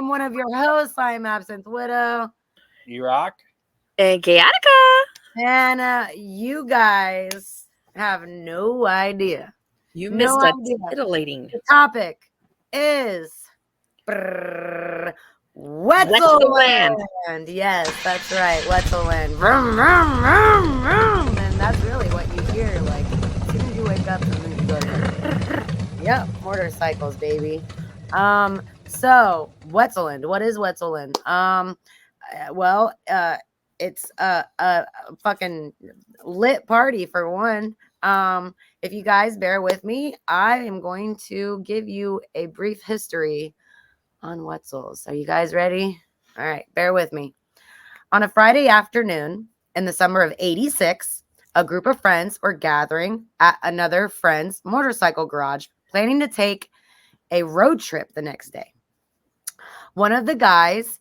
one of your hosts. I'm Absinthe Widow. You rock. And Chaotica. And you guys have no idea. You No missed a idea. titillating. The topic is Wetzelland. Yes, that's right. Wetzelland. Vroom, vroom, vroom, vroom. And that's really what you hear. Like, as soon as you wake up, something goes. Yep, motorcycles, baby. So Wetzelland. What is Wetzelland? It's a fucking lit party for one. If you guys bear with me, I am going to give you a brief history on Wetzel's. Are you guys ready? All right, bear with me. On a Friday afternoon in the summer of 86, a group of friends were gathering at another friend's motorcycle garage, planning to take a road trip the next day. One of the guys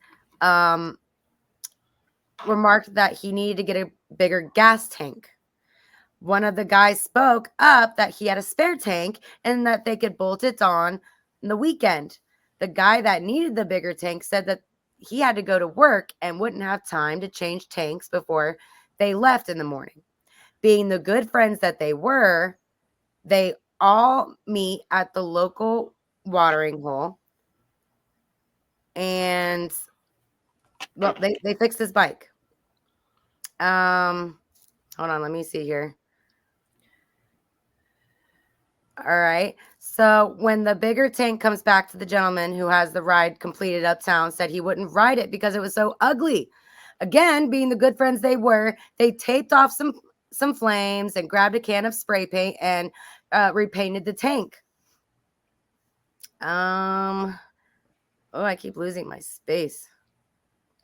remarked that he needed to get a bigger gas tank. One of the guys spoke up that he had a spare tank and that they could bolt it on the weekend. The guy that needed the bigger tank said that he had to go to work and wouldn't have time to change tanks before they left in the morning. Being the good friends that they were, they all meet at the local watering hole. And well, they fixed his bike. Hold on, let me see here. All right. So when the bigger tank comes back to the gentleman who has the ride completed uptown, said he wouldn't ride it because it was so ugly. Again, being the good friends they were, they taped off some flames and grabbed a can of spray paint and repainted the tank. Oh, I keep losing my space.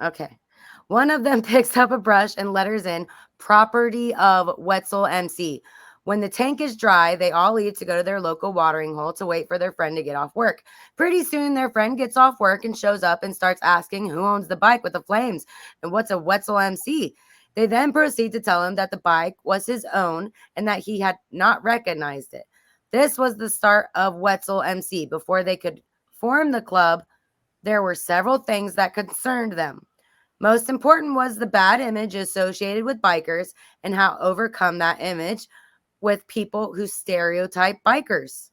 Okay. One of them picks up a brush and letters in property of Wetzel MC. When the tank is dry, they all leave to go to their local watering hole to wait for their friend to get off work. Pretty soon, their friend gets off work and shows up and starts asking who owns the bike with the flames and what's a Wetzel MC. They then proceed to tell him that the bike was his own and that he had not recognized it. This was the start of Wetzel MC. Before they could form the club, there were several things that concerned them. Most important was the bad image associated with bikers and how to overcome that image with people who stereotype bikers.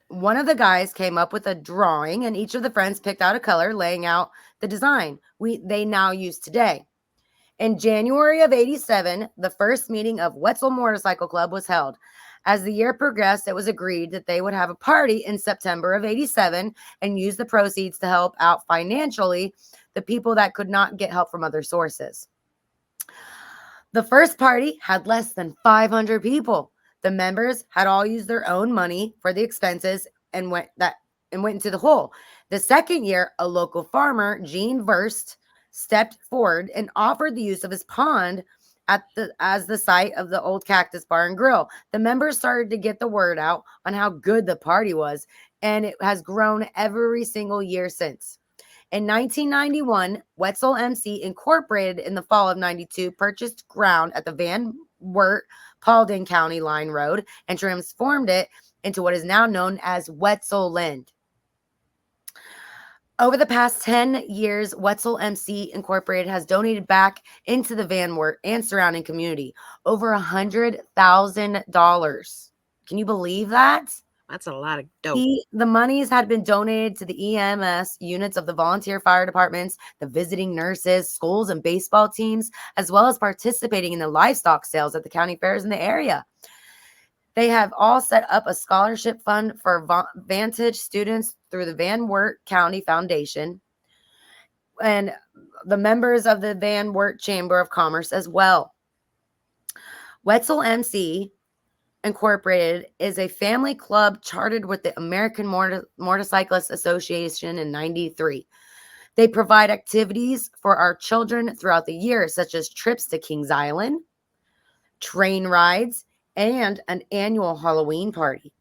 One of the guys came up with a drawing, and each of the friends picked out a color, laying out the design they now use today. In January of 87, the first meeting of Wetzel Motorcycle Club was held. As the year progressed, it was agreed that they would have a party in September of 87 and use the proceeds to help out financially the people that could not get help from other sources. The first party had less than 500 people. The members had all used their own money for the expenses and went into the hole. The second year, a local farmer, Gene Verst, stepped forward and offered the use of his pond as the site of the old Cactus Bar and Grill. The members started to get the word out on how good the party was, and it has grown every single year since. In 1991, Wetzel MC Incorporated in the fall of 92 purchased ground at the Van Wert, Paulding County Line Road and transformed it into what is now known as Wetzelland. Over the past 10 years, Wetzel MC Incorporated has donated back into the Van Wert and surrounding community over $100,000. Can you believe that? That's a lot of dope. The monies had been donated to the EMS units of the volunteer fire departments, the visiting nurses, schools, and baseball teams, as well as participating in the livestock sales at the county fairs in the area. They have all set up a scholarship fund for Vantage students through the Van Wert County Foundation and the members of the Van Wert Chamber of Commerce as well. Wetzel MC Incorporated is a family club chartered with the American Motorcyclist Association in 93. They provide activities for our children throughout the year, such as trips to Kings Island, train rides, and an annual Halloween party.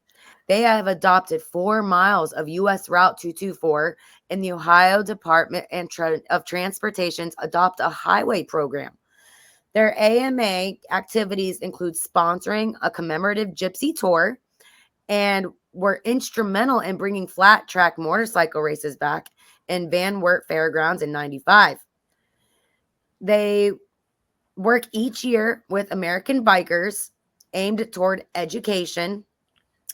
They have adopted 4 miles of U.S. Route 224 in the Ohio Department of Transportation's Adopt a Highway program. Their AMA activities include sponsoring a commemorative gypsy tour and were instrumental in bringing flat track motorcycle races back in Van Wert Fairgrounds in 95. They work each year with American bikers aimed toward education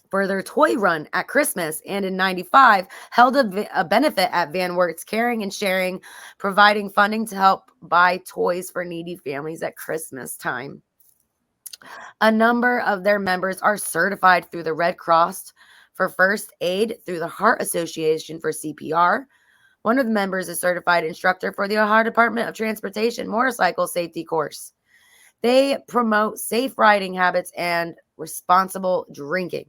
for their toy run at Christmas, and in 95 held a benefit at Van Wert's Caring and Sharing, providing funding to help buy toys for needy families at Christmas time. A number of their members are certified through the Red Cross for first aid, through the Heart Association for CPR. One of the members is certified instructor for the Ohio Department of Transportation motorcycle safety course. They promote safe riding habits and responsible drinking.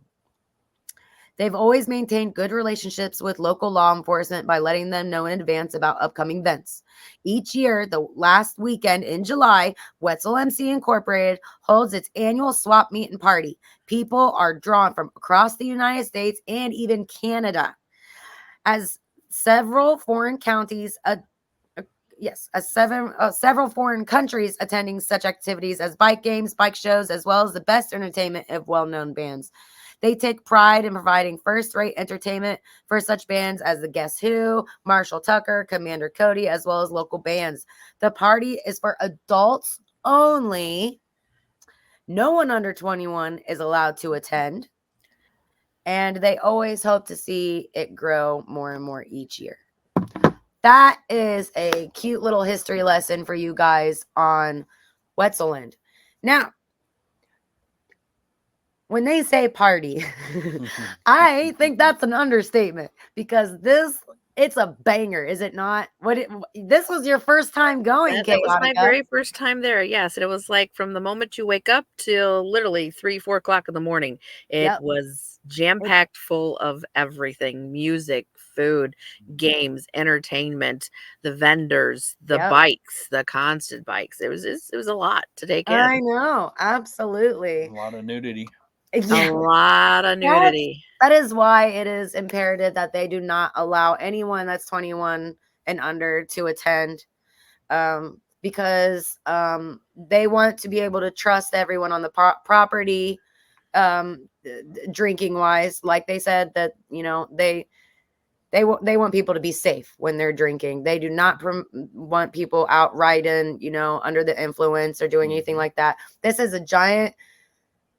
They've always maintained good relationships with local law enforcement by letting them know in advance about upcoming events. Each year, the last weekend in July, Wetzel MC Incorporated holds its annual swap meet and party. People are drawn from across the United States and even Canada, as several foreign counties several foreign countries attending such activities as bike games, bike shows, as well as the best entertainment of well-known bands. They take pride in providing first-rate entertainment for such bands as the Guess Who, Marshall Tucker, Commander Cody, as well as local bands. The party is for adults only. No one under 21 is allowed to attend. And they always hope to see it grow more and more each year. That is a cute little history lesson for you guys on Wetzelland. Now, when they say party, I think that's an understatement, because it's a banger, is it not? This was your first time going, That was my Chaotica. very first time there. Yes, and it was like from the moment you wake up till literally 3, 4 o'clock in the morning. It Yep. was jam-packed full of everything: music, food, games, entertainment, the vendors, the Yep. bikes, the constant bikes. It was a lot to take in. I know, absolutely. A lot of nudity. A lot of nudity. That is why it is imperative that they do not allow anyone that's 21 and under to attend, because they want to be able to trust everyone on the property, drinking wise. Like they said, that they want people to be safe when they're drinking. They do not want people out riding, under the influence or doing anything like that. This is a giant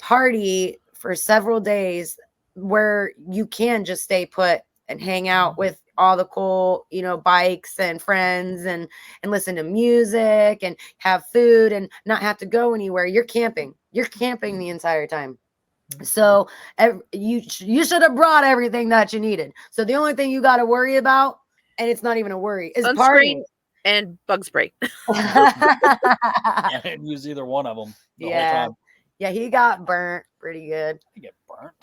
party for several days where you can just stay put and hang out with all the cool, bikes and friends, and listen to music and have food and not have to go anywhere. You're camping the entire time. So you should have brought everything that you needed. So the only thing you got to worry about, and it's not even a worry, is partying and bug spray. I didn't use either one of them the whole time. Yeah, he got burnt pretty good. I get burnt.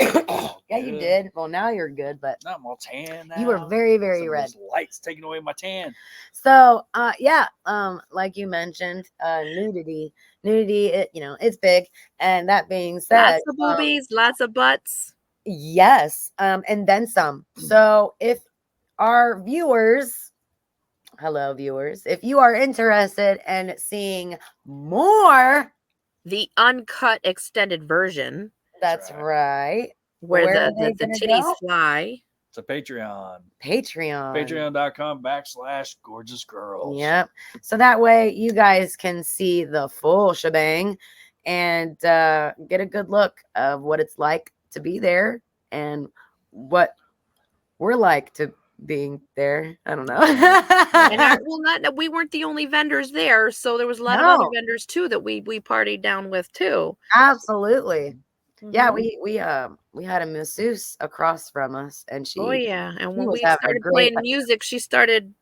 Yeah, you did. Well, now you're good, but not my tan now. You were very, very red. Lights taking away my tan. So, like you mentioned, nudity, it's big. And that being said, lots of boobies, lots of butts. Yes, and then some. So, if our viewers, hello viewers, if you are interested in seeing more, the uncut extended version. That's right. Where the titties fly. It's a Patreon. Patreon.com/gorgeous girls. Yep. So that way you guys can see the full shebang and get a good look of what it's like to be there and what we're like to being there. I don't know. And we weren't the only vendors there, so there was a lot of other vendors too that we partied down with too. Absolutely. Mm-hmm. Yeah, we had a masseuse across from us, and she. Oh yeah, and when we started playing music, she started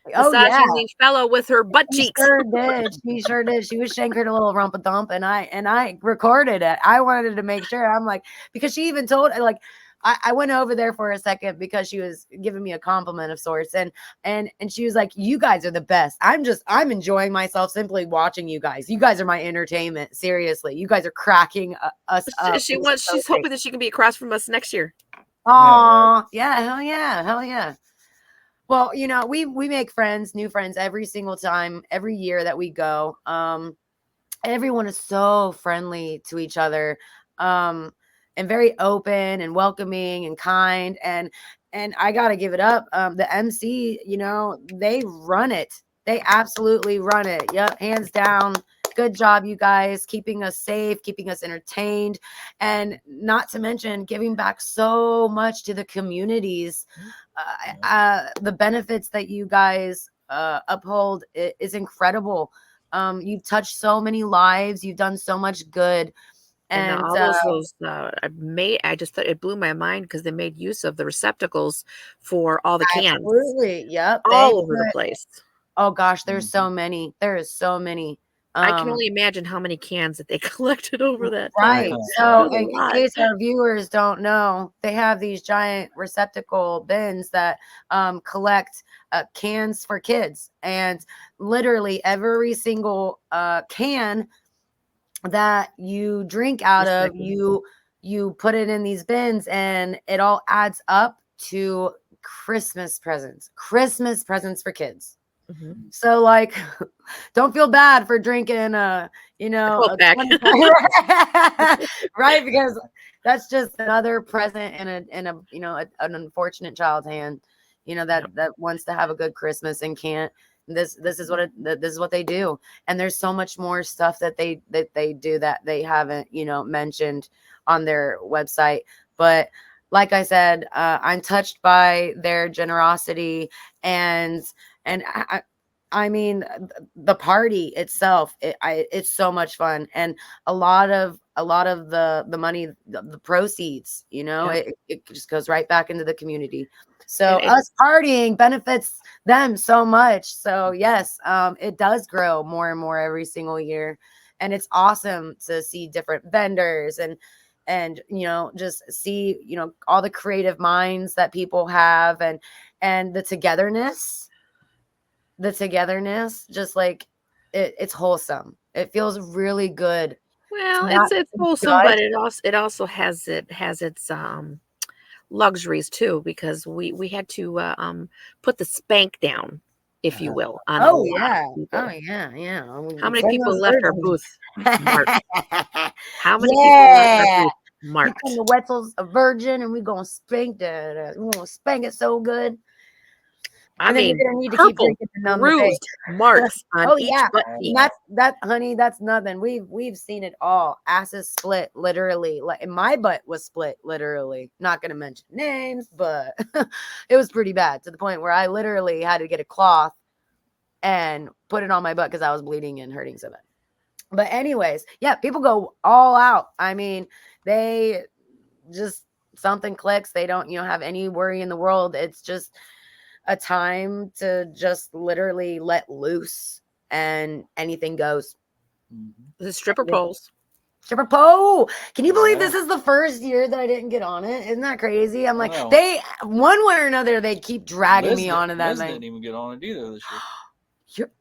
massaging the fellow with her butt cheeks. Sure did. She sure did. She was shaking her little rump a dump, and I recorded it. I wanted to make sure. I'm like, because she even told I went over there for a second because she was giving me a compliment of sorts, and she was like, "You guys are the best. I'm enjoying myself simply watching you guys. You guys are my entertainment. Seriously, you guys are cracking us up." She's hoping that she can be across from us next year. Oh yeah, hell yeah. Well, we make new friends every single time, every year that we go. Everyone is so friendly to each other. very open and welcoming and kind. And I gotta give it up. The MC, they run it. They absolutely run it. Yep, hands down. Good job, you guys, keeping us safe, keeping us entertained, and not to mention giving back so much to the communities. The benefits that you guys uphold is incredible. You've touched so many lives. You've done so much good. And And all those I just thought it blew my mind because they made use of the receptacles for all the cans absolutely, yep. all over the place. Oh gosh, there's so many. There is so many. I can only imagine how many cans that they collected over that Right. time. So It was a in lot. case our viewers don't know, they have these giant receptacle bins that collect cans for kids, and literally every single can that you drink out of, you put it in these bins, and it all adds up to Christmas presents for kids. So like, don't feel bad for drinking a 25 right, because that's just another present in a an unfortunate child's hand, that wants to have a good Christmas and can't. This is what they do. And there's so much more stuff that they do that they haven't mentioned on their website. But like I said, I'm touched by their generosity, and I mean, the party itself, it's so much fun, and a lot of the money, the proceeds, it just goes right back into the community. So us partying benefits them so much. So yes, it does grow more and more every single year, and it's awesome to see different vendors and just see all the creative minds that people have, and the togetherness, just like it's wholesome. It feels really good. Well, not it's wholesome, but it also has its luxuries too, because we had to put the spank down, if you will, on a lot of people. How many people left our booth marked? How many people left our booth marked? We come to Wetzel's a virgin, and we're gonna spank that. We're gonna spank it so good. I mean, purple bruised marks on each butt cheek. That honey, that's nothing. We've seen it all. Asses split, literally. Like, my butt was split, literally. Not gonna mention names, but it was pretty bad, to the point where I literally had to get a cloth and put it on my butt because I was bleeding and hurting so bad. But anyways, yeah, people go all out. I mean, they just, something clicks. They don't have any worry in the world. It's just a time to just literally let loose, and anything goes. The stripper poles. Stripper pole. Can you believe this is the first year that I didn't get on it? Isn't that crazy? I'm like, they, one way or another, they keep dragging me onto that thing. Didn't even get on it either this year.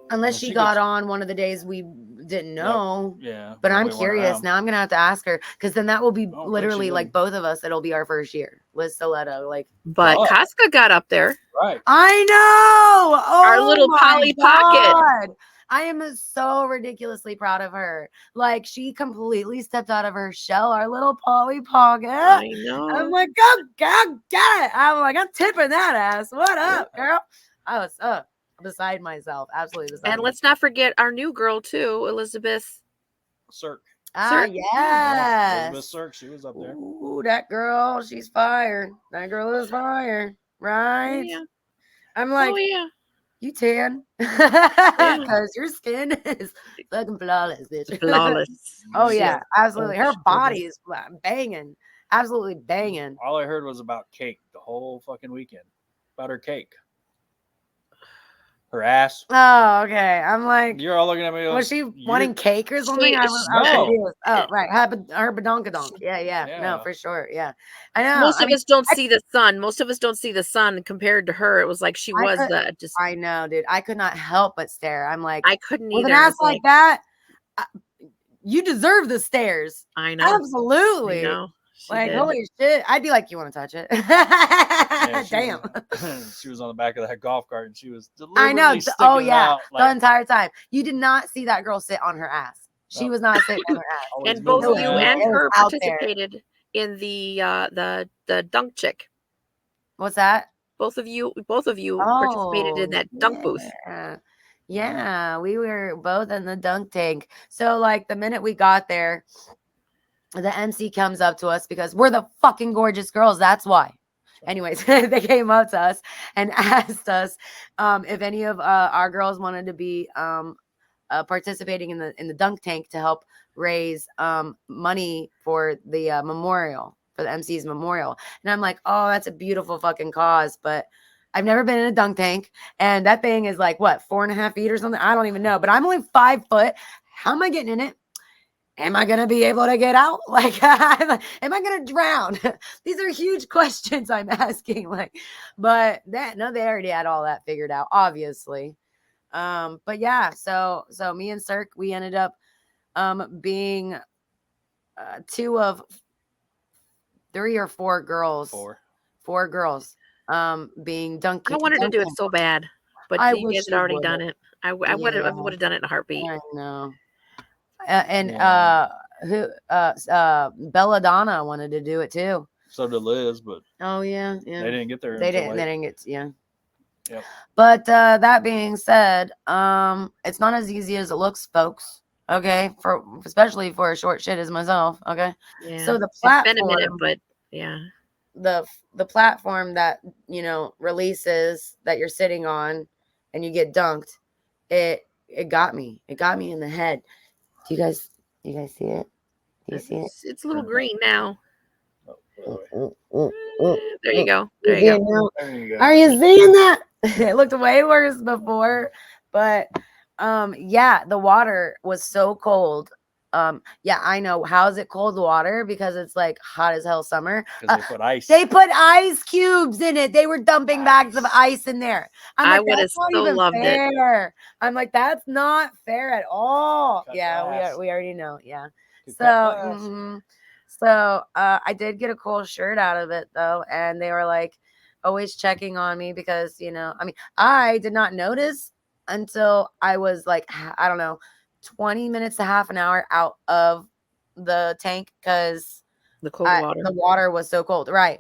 Unless she got on one of the days we didn't know. Yeah. But I'm curious. Now I'm going to have to ask her, because then that will be literally like both of us. It'll be our first year. Liz Stiletto. But Casca got up there. Right. I know. Oh, our little Polly Pocket. I am so ridiculously proud of her. Like, she completely stepped out of her shell. Our little Polly Pocket. I know. I'm like, oh, God, get it. I'm like, I'm tipping that ass. What up, girl? I was beside myself. Absolutely beside myself. Let's not forget our new girl, too, Elizabeth Cirque. Yes. Elizabeth Cirque, she was up there. Ooh, that girl, she's fire. That girl is fire. Right? Oh, yeah. I'm like, oh, yeah. You tan, because your skin is fucking flawless, bitch. Flawless. Oh yeah, absolutely. Her body is banging, absolutely banging. All I heard was about cake the whole fucking weekend. About her cake, her ass. Oh, okay. I'm like, you're all looking at me. Was she wanting cake or something? I was confused. Oh, right. Her badonkadonk. Yeah. No, for sure. Yeah. I know. Most of us don't see the sun. Most of us don't see the sun compared to her. It was like she was just. I know, dude. I could not help but stare. I'm like, I couldn't either. With an ass like that, you deserve the stares. I know. Absolutely. I know. Like, holy shit. I'd be like, you want to touch it? Damn. She was on the back of that golf cart, and she was I know. Oh, yeah. Out, the entire time. You did not see that girl sit on her ass. She was not sitting on her ass. Always And both moving you around. and It was her out there. participated in the dunk chick. What's that? Both of you participated in that dunk booth. Yeah, we were both in the dunk tank. So like the minute we got there, the MC comes up to us because we're the fucking gorgeous girls. That's why. Anyways, they came up to us and asked us if any of our girls wanted to be participating in the dunk tank to help raise money for the memorial, for the MC's memorial. And I'm like, oh, that's a beautiful fucking cause, but I've never been in a dunk tank, and that thing is like what, 4.5 feet or something? I don't even know, but I'm only 5 foot. How am I getting in it? Am I going to be able to get out? Like, am I going to drown? These are huge questions I'm asking. Like, but they already had all that figured out, obviously. But yeah, so me and Cirque, we ended up being 2 of 3 or 4 girls. 4 girls being dunked. I wanted to do it so bad, but I you wish guys had you already would. done it. I would have done it in a heartbeat. I know. Belladonna wanted to do it too. So did Liz, but Oh yeah. they didn't get there. They until didn't. late. They didn't get. Yeah. Yep. But that being said, it's not as easy as it looks, folks. Okay, especially for a short shit as myself. Okay. Yeah. So the It's been a platform, minute, but yeah. the platform that releases that you're sitting on, and you get dunked. It got me. It got me in the head. Do you guys see it? Do you see it? It's a little green now. Oh, There you go. There you go. there you go. Are you seeing that? It looked way worse before, but yeah, the water was so cold. Yeah, I know. How's it cold water? Because it's like hot as hell summer. Because they put ice. They put ice cubes in it. They were dumping bags of ice in there. I would have so loved it. I'm like, that's not fair at all. Cut Yeah, glass. we already know. Yeah. To cut So, glass. so I did get a cool shirt out of it though, and they were like always checking on me because I did not notice until I was like, I don't know, 20 minutes to half an hour out of the tank because the water. The water was so cold, right?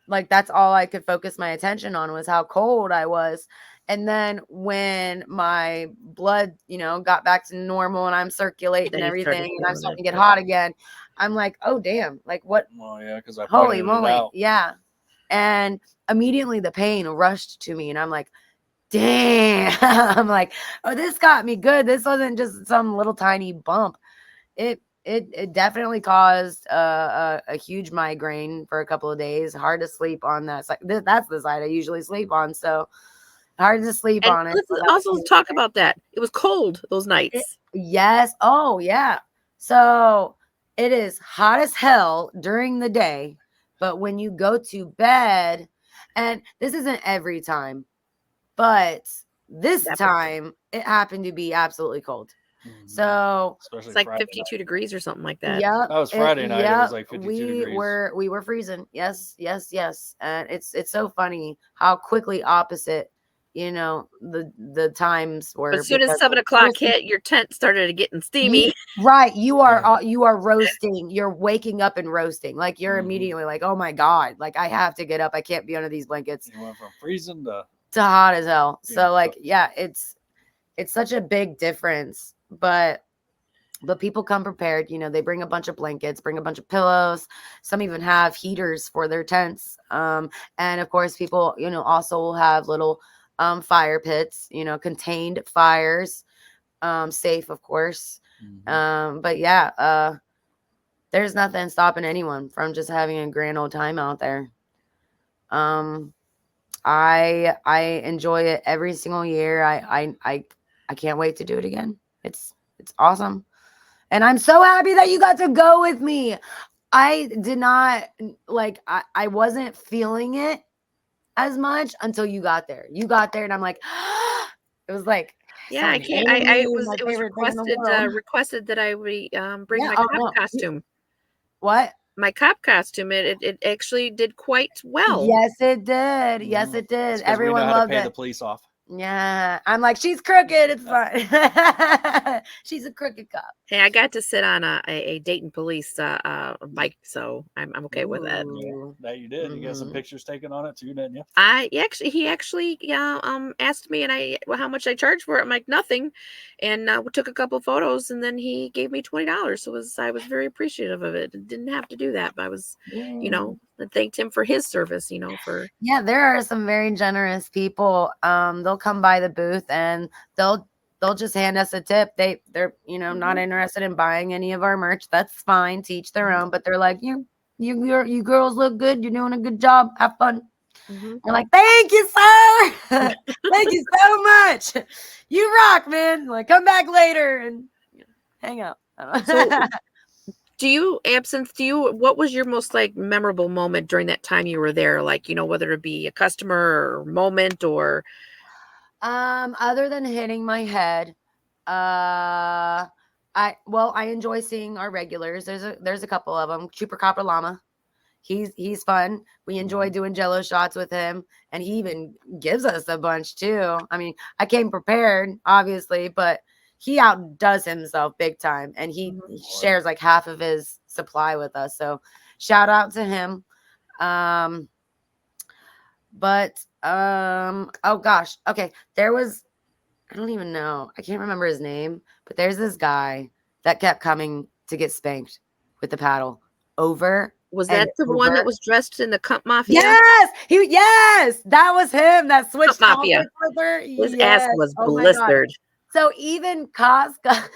Like that's all I could focus my attention on was how cold I was. And then when my blood, got back to normal and I'm circulating everything and I'm starting to get hot again, I'm like, oh damn, like what? Well, yeah, because I holy pointed moly, it out. yeah. And immediately the pain rushed to me, and I'm like, damn. I'm like, oh, this got me good. This wasn't just some little tiny bump. It definitely caused a huge migraine for a couple of days. Hard to sleep on that side. That's the side I usually sleep on. So hard to sleep on it. Let's also talk about that. It was cold those nights. Yes. Oh, yeah. So it is hot as hell during the day. But when you go to bed, and this isn't every time, but this time it happened to be absolutely cold. Mm-hmm. So it's like 52 degrees or something like that. Yeah, that was Friday night. It was like 52 degrees. We were freezing. Yes. And it's so funny how quickly opposite, the times were. But as soon as 7 o'clock hit, your tent started getting steamy. Right. You are roasting. You're waking up and roasting. Like you're immediately like, oh my God, like I have to get up. I can't be under these blankets. You went from freezing to hot as hell. So like, yeah, it's such a big difference. But people come prepared. They bring a bunch of blankets, bring a bunch of pillows. Some even have heaters for their tents. And of course, people, also will have little fire pits, contained fires, safe, of course. But yeah, there's nothing stopping anyone from just having a grand old time out there. I enjoy it every single year. I can't wait to do it again. It's awesome. And I'm so happy that you got to go with me. I did not I wasn't feeling it as much until you got there. You got there and I'm like, it was like, yeah, I can't. It was requested that I bring my cop costume. What? My cop costume. It actually did quite well. Yes, it did. Yes, it did. Everyone loved it. The police off. Yeah, I'm like, she's crooked. It's fine. She's a crooked cop. Hey, I got to sit on a Dayton police bike, so I'm okay with that. Ooh. That you did. You got some Mhm. pictures taken on it too, didn't you? He actually asked me how much I charged for it. I'm like nothing, and we took a couple photos, and then he gave me $20. So I was very appreciative of it. Didn't have to do that, but I was, Yeah. I thanked him for his service. For Yeah, there are some very generous people. They'll come by the booth and they'll just hand us a tip. They're not interested in buying any of our merch. That's fine, to each their own. But they're like, you girls look good. You're doing a good job. Have fun. We're like, thank you, sir. Thank you so much. You rock, man. Like, come back later and hang out. So, what was your most like memorable moment during that time you were there? Like, whether it be a customer or moment or other than hitting my head, I enjoy seeing our regulars. There's a couple of them. Chupacabra Llama. He's fun. We enjoy doing jello shots with him, and he even gives us a bunch too. I mean, I came prepared, obviously, but he outdoes himself big time, and he shares like half of his supply with us. So shout out to him. Oh gosh. Okay. I don't even know. I can't remember his name, but there's this guy that kept coming to get spanked with the paddle over. Was that the one that was dressed in the Cup Mafia? Yes, that was him that switched Mafia. with her. His ass was blistered. So even Casca,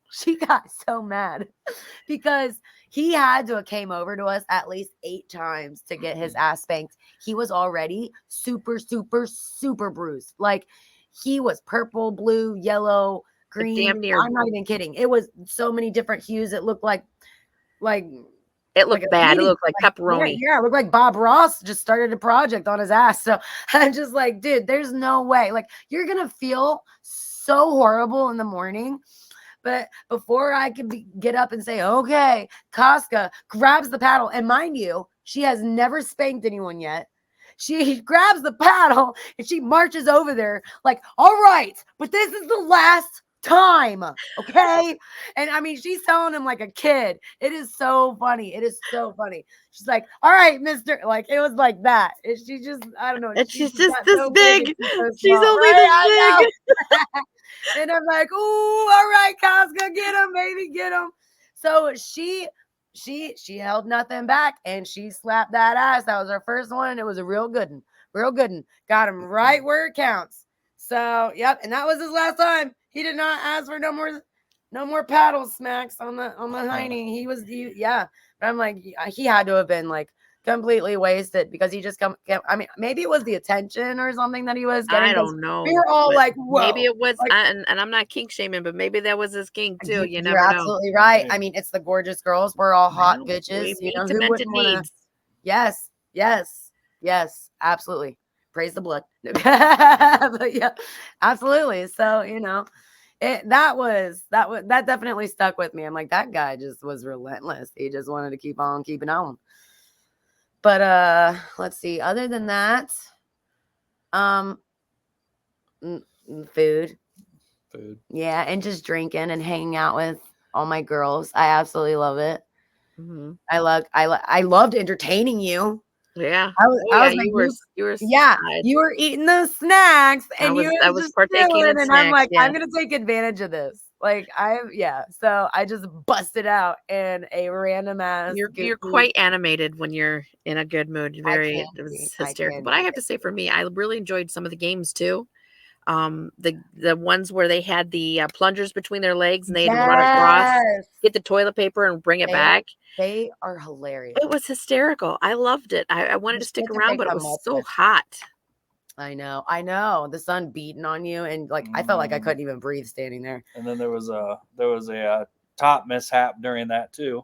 she got so mad because he had to have came over to us at least 8 times to get his ass spanked. He was already super, super, super bruised. Like, he was purple, blue, yellow, green. Damn near. I'm not even kidding. It was so many different hues. It looked like it looked bad. It looked like pepperoni. Yeah, it looked like Bob Ross just started a project on his ass. So I'm just like, dude, there's no way. Like, you're gonna feel so horrible in the morning. But before I could get up and say, okay, Casca grabs the paddle. And mind you, she has never spanked anyone yet. She grabs the paddle and she marches over there like, all right, but this is the last time. Okay. And I mean, she's telling him like a kid. It is so funny. It is so funny. She's like, all right, mister. Like, it was like that. She just, I don't know. And she's just this so big. She's only this big. And I'm like, ooh, all right, Casca, get him, baby, get him. So she held nothing back and she slapped that ass. That was her first one. And it was a real good one. Got him right where it counts. So, yep. And that was his last time. He did not ask for no more paddle smacks on the hiney. Yeah. But I'm like, he had to have been like completely wasted because he just I mean, maybe it was the attention or something that he was getting. I don't know. We were all like, whoa. Maybe it was, like, and I'm not kink shaming, but maybe that was his kink too. You never know. You're absolutely right. I mean, it's the gorgeous girls. We're all hot bitches. Who wouldn't wanna... Yes, absolutely. Praise the blood. But yeah, absolutely. So, that definitely stuck with me. I'm like, that guy just was relentless. He just wanted to keep on keeping on. But let's see. Other than that, food. Yeah, and just drinking and hanging out with all my girls. I absolutely love it. I loved entertaining you. Yeah. You were eating those snacks and I was partaking in snacks, and I'm like, I'm gonna take advantage of this. Like, so I just busted out in a random ass. You're quite animated when you're in a good mood. It was hysterical. But I have to say, for me, I really enjoyed some of the games too. The ones where they had the plungers between their legs and they had to run across, get the toilet paper and bring it back. They are hilarious. It was hysterical. I loved it. I wanted to stick around, but it was so hot. I know. The sun beating on you, and like I felt like I couldn't even breathe standing there. And then there was a top mishap during that too.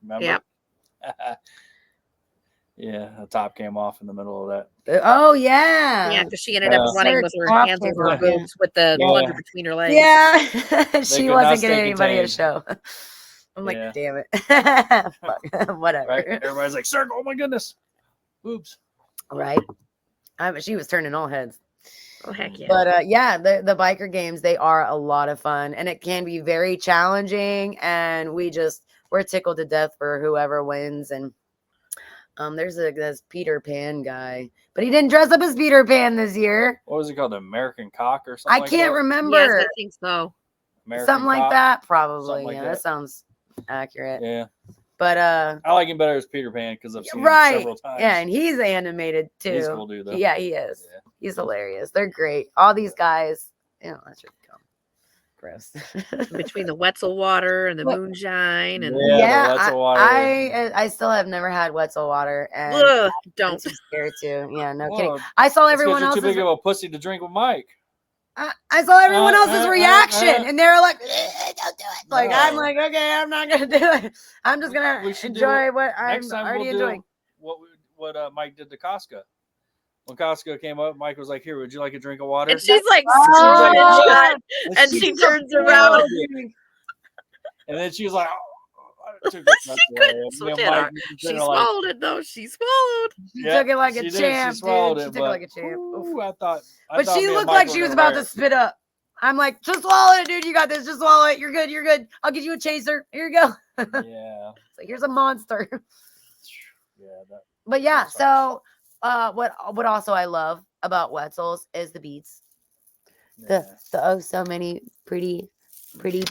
Remember? Yep. Yeah, the top came off in the middle of that. Oh yeah. Yeah, because she ended up running with her hands over her boobs with the plunger between her legs. Yeah. She wasn't getting anybody a show. I'm like, damn it. Whatever. Right? Everybody's like, "Sir, oh my goodness, boobs." Right. She was turning all heads. Oh heck yeah! But yeah, the biker games, they are a lot of fun, and it can be very challenging, and we're tickled to death for whoever wins. And there's this Peter Pan guy, but he didn't dress up as Peter Pan this year. What was he called? American Cock or something? I can't Yes, remember. I think so. American Something like Cock? that, probably. Something like Yeah, that. that sounds accurate. Yeah. But I like him better as Peter Pan because I've seen him right. several times. Yeah, and he's animated too. He's cool dude though. Yeah, he is. Yeah. He's hilarious. They're great. All these guys, that's really cool. Gross. Between the Wetzel water and the What? moonshine and Yeah, the Wetzel water. I still have never had Wetzel water, and ugh, I'm don't. too scared to. Yeah, no Whoa, kidding. I saw That's 'cause everyone you're else's. too big of a pussy to drink with Mike. I saw everyone else's reaction, and they were like, "Don't do it." Like No. I'm like, okay, I'm not gonna do it. I'm just gonna We should enjoy what I'm Next time already we'll enjoying. do what Mike did to Casca. When Casca came up, Mike was like, "Here, would you like a drink of water?" And she's like Oh, screwing it yeah. shut, and she turns around. And then she was like, oh, I took She couldn't swallow it. She swallowed it though. She swallowed. She took it like a she did. champ, She swallowed dude. it, She took it like a champ. Ooh, I thought But me she and looked Mike like were she was gonna about wear to spit up. I'm like, just swallow it, dude. You got this. Just swallow it. You're good. You're good. I'll get you a chaser. Here you go. it. Yeah. So here's a monster. Yeah. But yeah, That's so what also I love about Wetzel's is the beads. Yeah. The oh so many pretty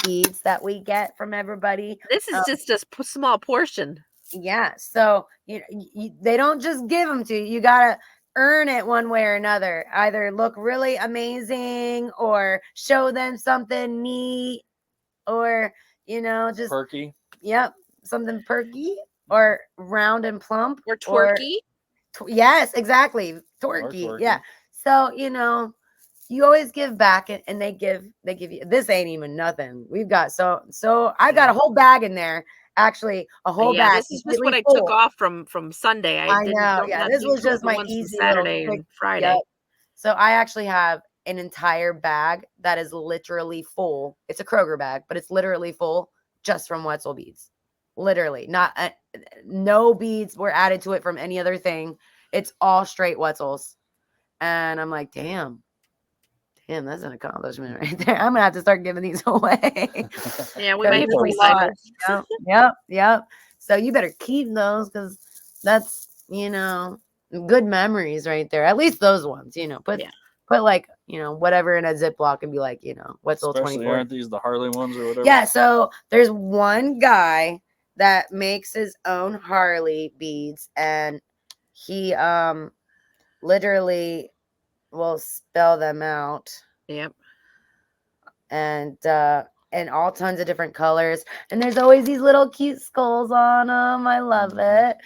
beads that we get from everybody. This is just a small portion. Yeah. So they don't just give them to you. You gotta earn it one way or another. Either look really amazing or show them something neat, or just Perky. Yep, something perky or round and plump Or twerky. yes, exactly, twerky. Yeah. So you always give back, and they give you. This ain't even nothing. We've got so I got a whole bag in there. Actually, a whole bag. This is just what I took off from Sunday. I know. Yeah, this was just my easy Saturday little and Friday. Yep. So I actually have an entire bag that is literally full. It's a Kroger bag, but it's literally full just from Wetzel beads. Literally, not no beads were added to it from any other thing. It's all straight Wetzel's, and I'm like, damn, that's an accomplishment right there. I'm gonna have to start giving these away. Yeah, we might have to recycle. Yep. So you better keep those, because that's good memories right there. At least those ones, put like whatever in a Ziploc and be like, Wetzel 24. Aren't these the Harley ones or whatever? Yeah. So there's one guy that makes his own Harley beads, and he literally will spell them out. Yep. And all tons of different colors, and there's always these little cute skulls on them. I love it.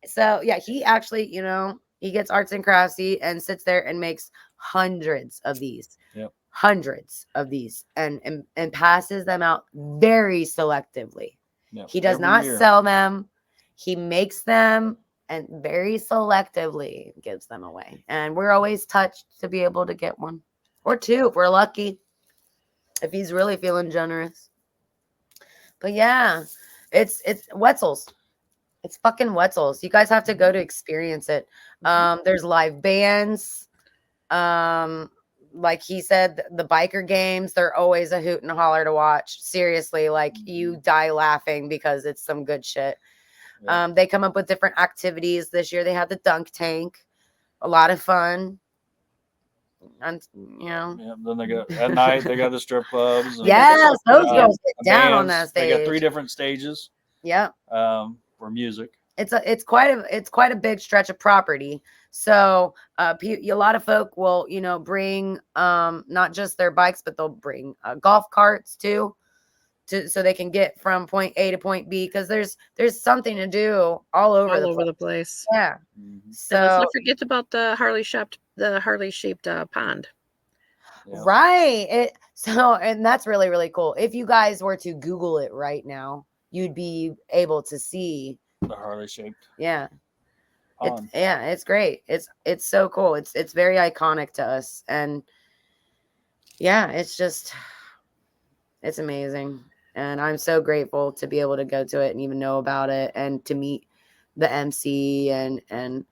So yeah, he actually he gets arts and craftsy and sits there and makes hundreds of these. Yep. Hundreds of these, and passes them out very selectively. Yep. He does not sell them. He makes them and very selectively gives them away. And we're always touched to be able to get one or two if we're lucky, if he's really feeling generous. But yeah, it's Wetzel's. It's fucking Wetzel's. You guys have to go to experience it. There's live bands. Like he said, the biker games, they're always a hoot and a holler to watch. Seriously, like you die laughing because it's some good shit. Yeah. They come up with different activities. This year they had the dunk tank. A lot of fun. And yeah, then they got at night they got the strip clubs. Yes, those girls get down on that stage. They got 3 different stages. Yep. For music. It's quite a big stretch of property. So a lot of folk will bring not just their bikes, but they'll bring golf carts too, so they can get from point A to point B, because there's something to do all over the place. Yeah. Mm-hmm. So let's not forget about the Harley shaped pond. Yeah. Right. And that's really, really cool. If you guys were to Google it right now, you'd be able to see the Harley shaped. Yeah. It's great. It's so cool. It's very iconic to us. And yeah, it's amazing. And I'm so grateful to be able to go to it and even know about it, and to meet the MC and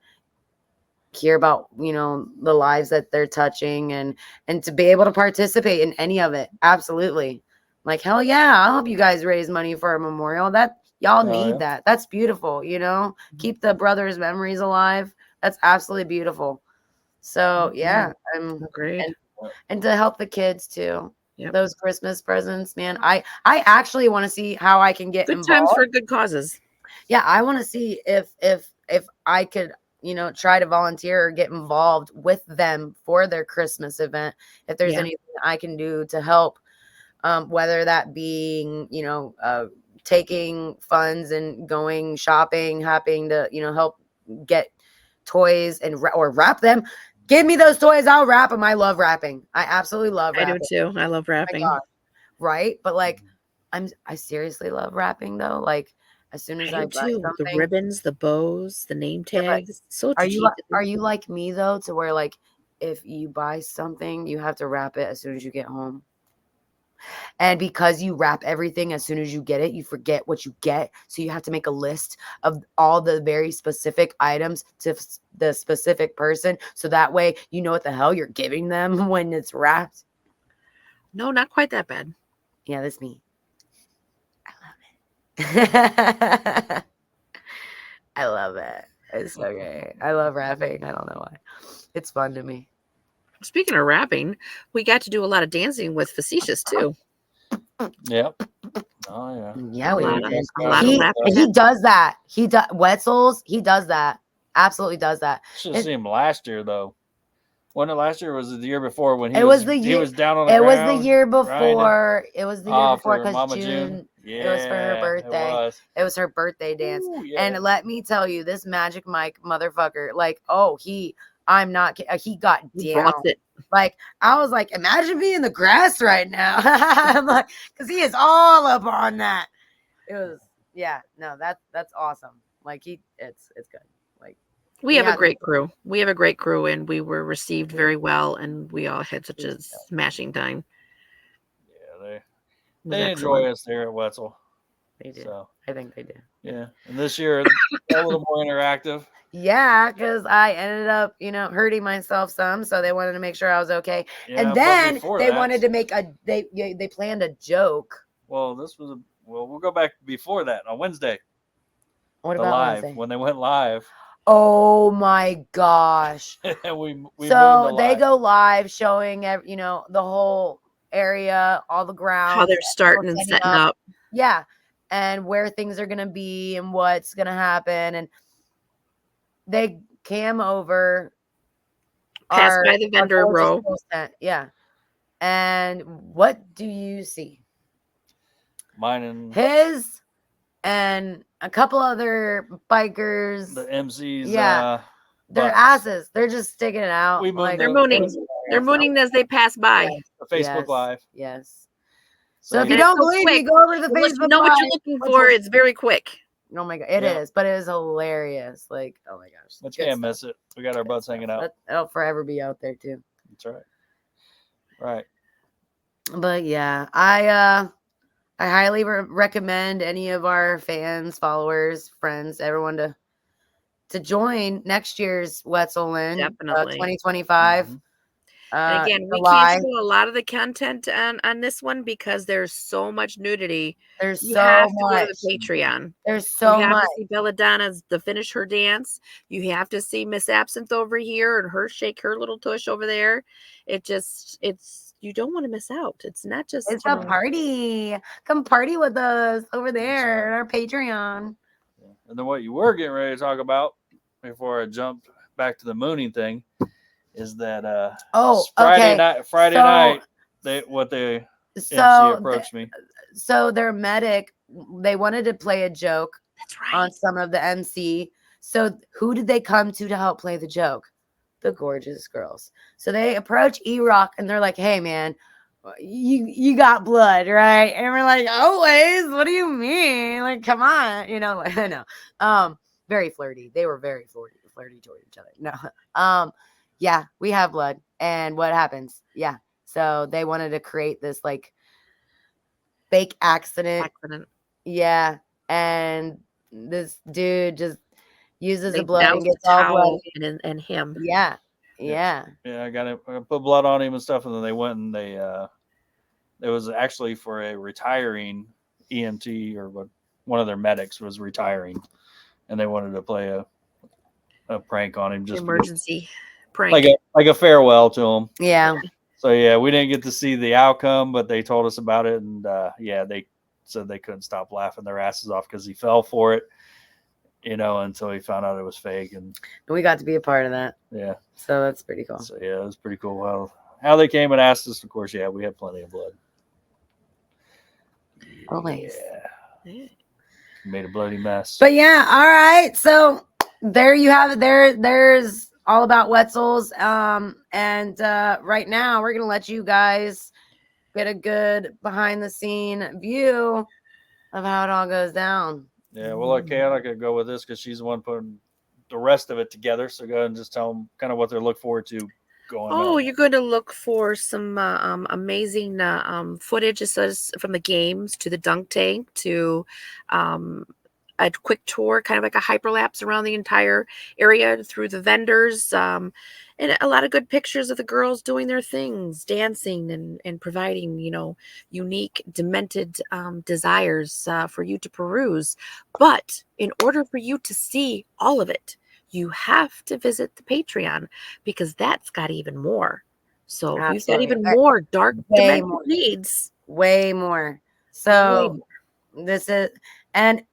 hear about, the lives that they're touching and to be able to participate in any of it. Absolutely. Like, hell yeah, I'll help you guys raise money for a memorial. That y'all need that. That's beautiful, Keep the brothers' memories alive. That's absolutely beautiful. So yeah, Agreed. and to help the kids too. Yep. Those Christmas presents, man. I actually want to see how I can get Good involved. times for good causes. Yeah, I want to see if I could, try to volunteer or get involved with them for their Christmas event. If there's anything I can do to help, whether that being, taking funds and going shopping, helping to, help get toys and or wrap them. Give me those toys, I'll wrap them. I love wrapping. I absolutely love wrapping. I do too. I love wrapping. Oh my God. Right? But like, I seriously love wrapping though. Like, as soon as I buy something, the ribbons, the bows, the name tags. So are you like me though, to where like if you buy something, you have to wrap it as soon as you get home? And because you wrap everything as soon as you get it, you forget what you get. So you have to make a list of all the very specific items to the specific person. So that way you know what the hell you're giving them when it's wrapped. No, not quite that bad. Yeah, that's me. I love it. I love it. It's so great. I love wrapping. I don't know why. It's fun to me. Speaking of rapping, we got to do a lot of dancing with Facetious too. Yep. Oh yeah. Yeah, a lot of rapping. And he does that. He does Wetzel's. He does that. Absolutely does that. Should have seen him last year though. Wasn't it last year? Or was it the year before when he was the year, he was down on the ground? It was the year before. It was the year before because June. Yeah, it was for her birthday. It was her birthday dance. Ooh, yeah. And let me tell you, this Magic Mike motherfucker, like, he got down. Like, I was like, imagine being in the grass right now. I'm like, because he is all up on that. It was, that's awesome. Like, it's good. Like, we have a great crew. We have a great crew, and we were received very well, and we all had such a smashing time. Yeah, they enjoy us there at Wetzel. They do. So, I think they do. Yeah, and this year a little more interactive. Yeah, because I ended up, hurting myself some, so they wanted to make sure I was okay. Yeah, and then they wanted to make they planned a joke. Well, we'll go back before that on Wednesday. What about live Wednesday? When they went live? Oh my gosh! we so they go live showing the whole area, all the ground, how they're starting and setting up. Yeah, and where things are gonna be and what's gonna happen, and they came over, pass by the vendor row. Yeah, and what do you see? Mine and his, and a couple other bikers. The MCs. Yeah. Their asses. They're just sticking it out. They're mooning. They're mooning as they pass by. Yeah. The Facebook Live. Yes. So if you don't believe me, go over to the Facebook Live. Know what you're looking for. It's very quick. Oh my God. It is. But it is hilarious. Like, oh my gosh. But you can't miss it. We got our butts hanging out. It'll forever be out there too. That's right. Right. But yeah, I highly recommend any of our fans, followers, friends, everyone to join next year's Wetzelland, definitely 2025. Mm-hmm. And again, we can't show a lot of the content on this one because there's so much nudity. There's you so have much. To go to the Patreon. There's so you have much. To see Belladonna's to finish her dance. You have to see Miss Absinthe over here and her shake her little tush over there. It's you don't want to miss out. It's not just it's a party. Come party with us over there at our Patreon. And then what you were getting ready to talk about before I jumped back to the mooning thing is that Friday night MC approached me. So their medic, they wanted to play a joke. That's right. On some of the MC. So who did they come to help play the joke? The Gorgeous Girls. So they approach E-Rock and they're like, hey man, you got blood, right? And we're like, always. What do you mean? Like, come on, I know. Very flirty. They were very flirty toward each other. No. Yeah, we have blood. And what happens? Yeah. So they wanted to create this like fake accident. Yeah. And this dude just, uses the blood and gets all blood. And him. Yeah. Yeah, I put blood on him and stuff, and then they went and they it was actually for a retiring EMT, or what, one of their medics was retiring, and they wanted to play a prank on him, just emergency prank, like a farewell to him. Yeah. So yeah, we didn't get to see the outcome, but they told us about it, and they said they couldn't stop laughing their asses off because he fell for it, until he found out it was fake, and we got to be a part of that. Yeah. So that's pretty cool. So yeah, it was pretty cool. How they came and asked us. Of course, yeah, we had plenty of blood. Always. Yeah. Made a bloody mess. But yeah, all right. So there you have it. There's all about Wetzel's. And right now we're gonna let you guys get a good behind the scene view of how it all goes down. Yeah, we'll let Chaotica go with this because she's the one putting the rest of it together. So go ahead and just tell them kind of what they're looking forward to going on. You're going to look for some amazing footage from the games, to the dunk tank, to a quick tour, kind of like a hyperlapse around the entire area through the vendors, and a lot of good pictures of the girls doing their things, dancing and providing, unique, demented desires for you to peruse. But in order for you to see all of it, you have to visit the Patreon, because that's got even more. So if you've got even more dark demented needs. Way more. So this is, and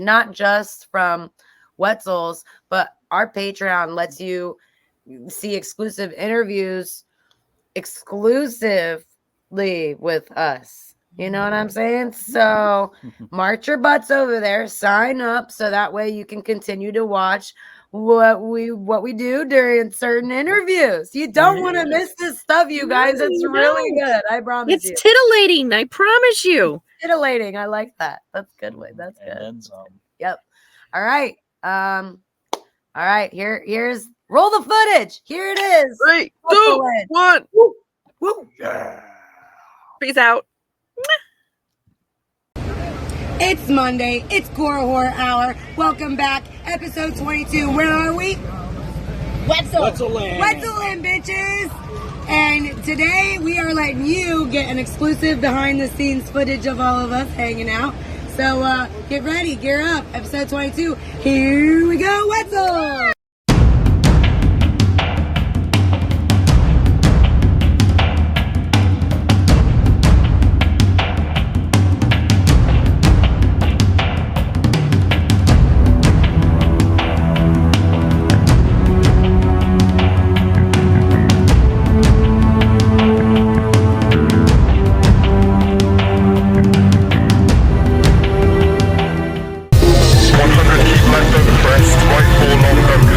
not just from Wetzel's, but our Patreon lets you see exclusive interviews exclusively with us. You know what I'm saying? So march your butts over there, sign up, so that way you can continue to watch what we do during certain interviews. You don't want to miss this stuff, you guys. It's really good. I promise you. It's titillating. I promise you. Titillating. I like that. That's good. That's good. And then some. Yep. All right. All right. Here's roll the footage. Here it is. 3, 2, 1. Woo. Woo. Yeah. Peace out. It's Monday. It's GORE Horror Hour. Welcome back. Episode 22. Where are we? Wetzelland. Wetzelland, bitches. And today we are letting you get an exclusive behind the scenes footage of all of us hanging out. So get ready, gear up. Episode 22. Here we go, Wetzel. Left over crest, right 4 long,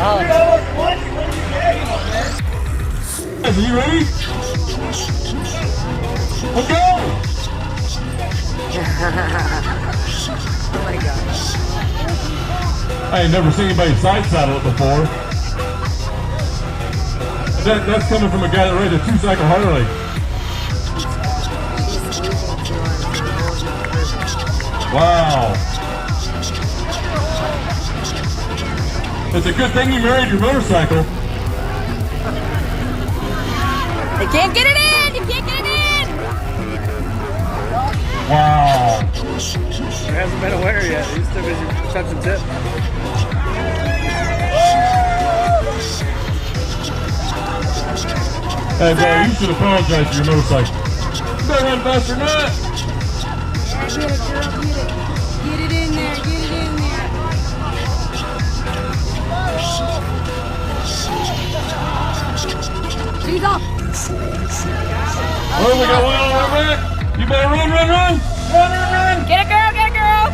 Are you ready? Let's go! Oh my gosh. I ain't never seen anybody side saddle it before. That's coming from a guy that rode a 2-cycle Harley. Wow. It's a good thing you married your motorcycle. They can't get it in! You can't get it in! Wow. There hasn't been a winner yet. He's still busy touching tip. Hey, bro, you should apologize for your motorcycle. You better run faster than that. Yeah, get it, girl, get it. Get it in there, get it in there. She's off. Oh, we got one on our back. You better run, run, run. Run, run, run. Get it, girl, get it, girl.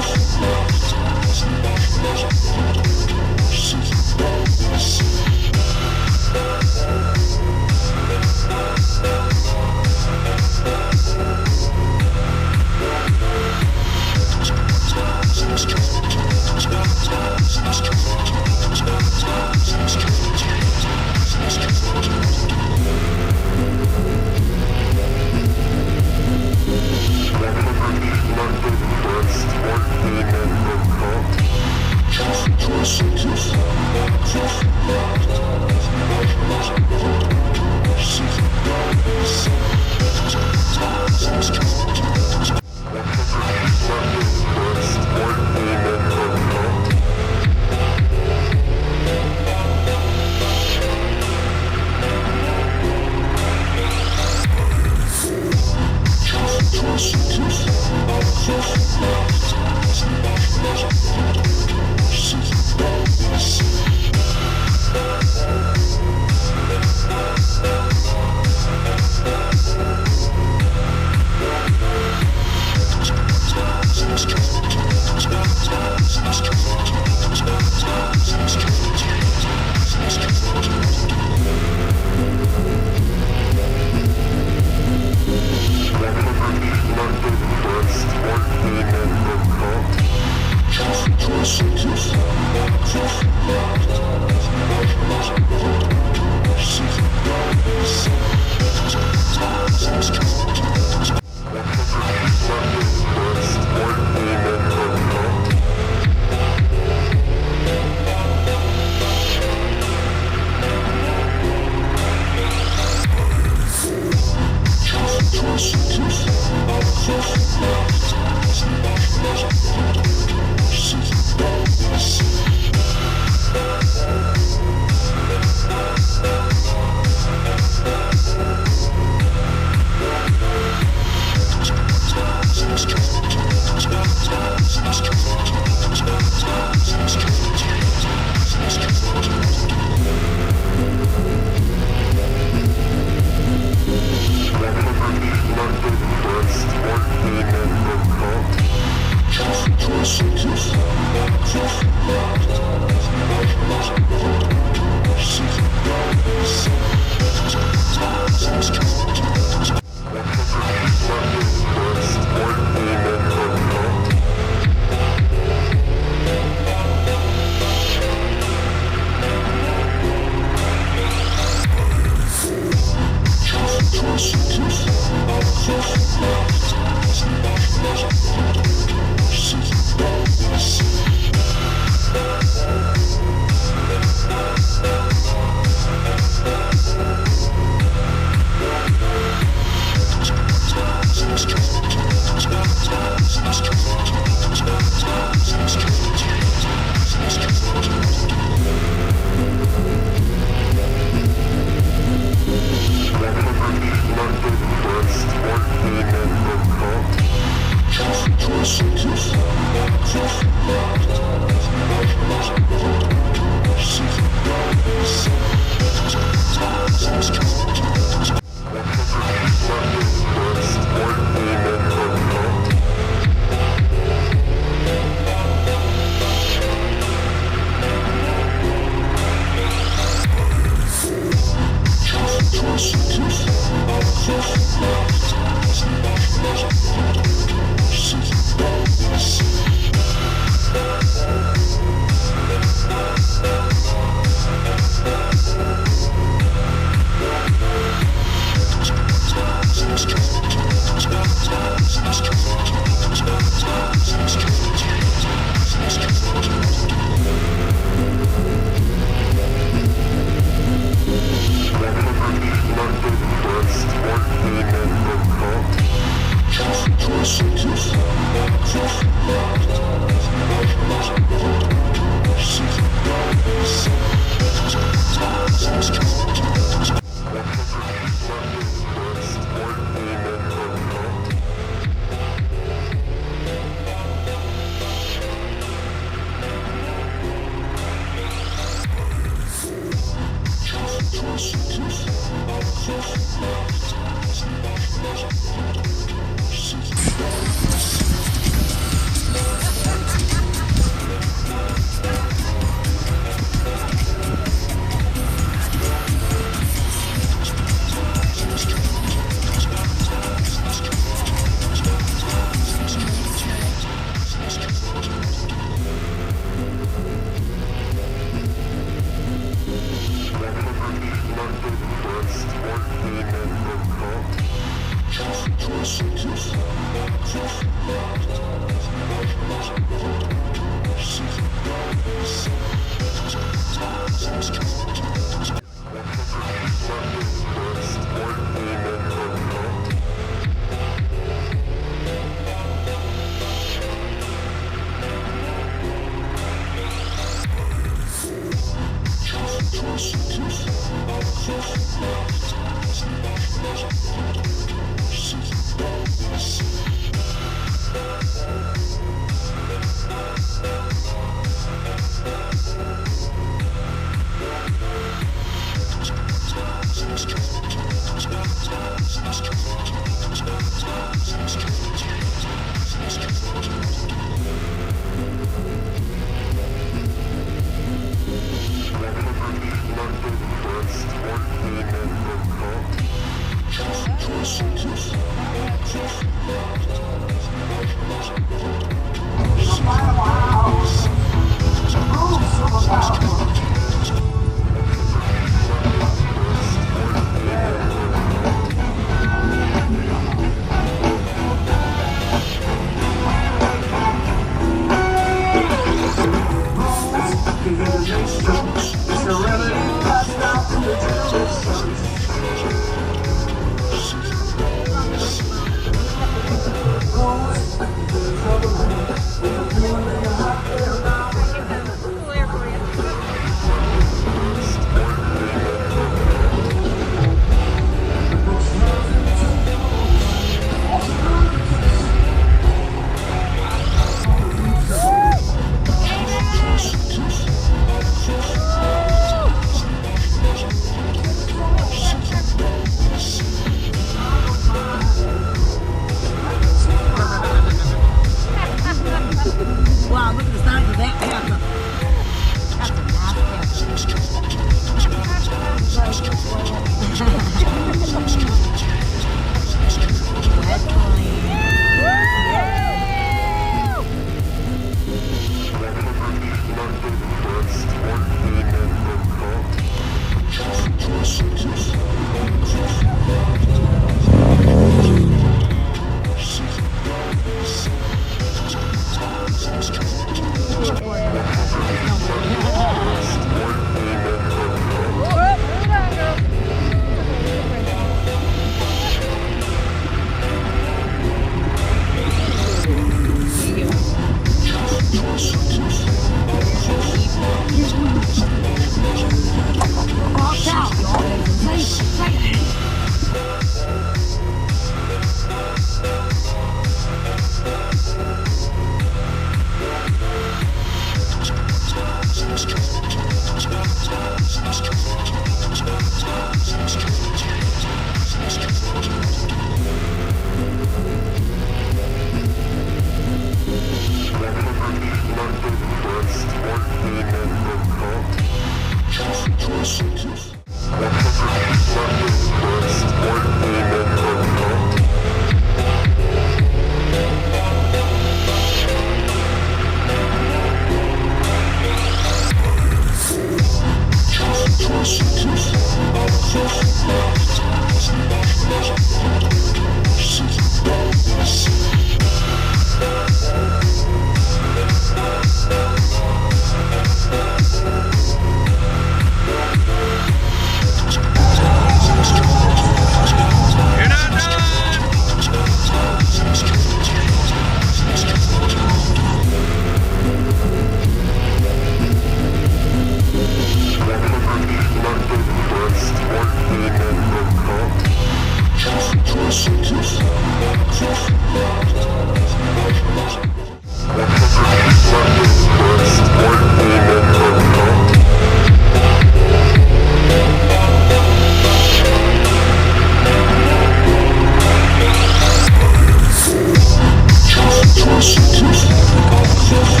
Trust.